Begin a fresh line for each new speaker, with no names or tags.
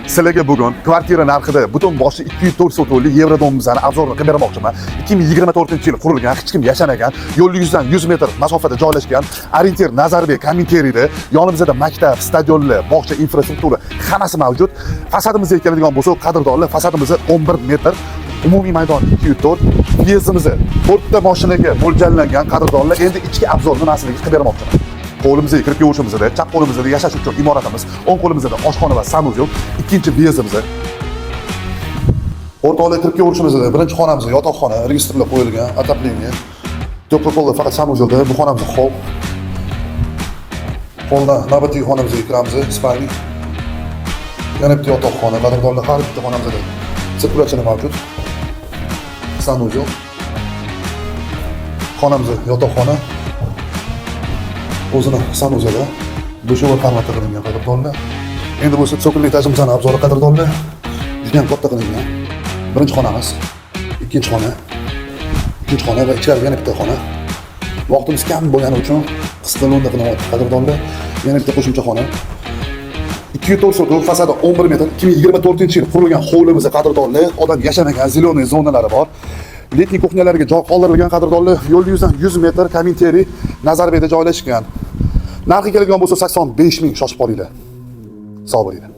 Sizlarga bugun kvartira narxida butun boshi 204 sotuvli Yevrodomimizni obzorini qilib bermoqchiman. 2024-yil qurilgan, hech kim yashamagan, yo'l yuzidan 100 metr masofada joylashgan Orientir Nazarbek Kominteriyda yonimizda maktab, stadionlar, bog'cha infrastruktura hammasi mavjud. Fasadimizga keladigan bo'lsak, qadrdonlar, fasadimiz 11 metr, umumiy maydon 204, vyezdimiz 4 ta mashinaga mo'ljallangan qadrdonlar. Endi ichki obzorni nasliga qilib bermoqchiman. Qo'limizga kirib kelishimizda, chap qo'limizda yashash uchun imoratimiz, o'ng qo'limizda oshxona va sanuzel, ikkinchi vyezdimiz. O'rtoqlar kirib kelishimizda birinchi xonamiz yotoqxona, registrlar qo'yilgan, отопление. To'polda faqat sanuzelda, bu xonamiz hol. Holdan navbatdagi xonamizga kiramiz, spalni. Yana bitta yotoqxona, qadrdonlar har bitta xonamizda sirkulyatsiya mavjud. Sanuzel. Xonamiz yotoqxona. O'zini sanuzada dushovoy formatda qilingan qadrdonlar. Endi bo'lsa so'kinli etajimizning obzori qadrdonlar juda ham katta qilingan. Birinchi xonamiz, ikkinchi xona, uchinchi xona va ichkarida yana bitta xona. Vaqtimiz kam bo'lgani uchun qisqa lo'nda qilyapti qadrdonlar. Yana bitta qo'shimcha xona. 204 sotuv, fasadi 11 metr, 2024-yil qurilgan hovlimizda qadrdonlar, odam yashamagan zeleniy zonalari bor. Letniy kuxnyalarga joy qoldirilgan qadrdonlar, yo'l yuzidan 100 metr Kominteri Nazarbekda joylashgan. Narxi kelgan bo'lsa 85 ming, shoshib qolinglar. Sog' bo'linglar.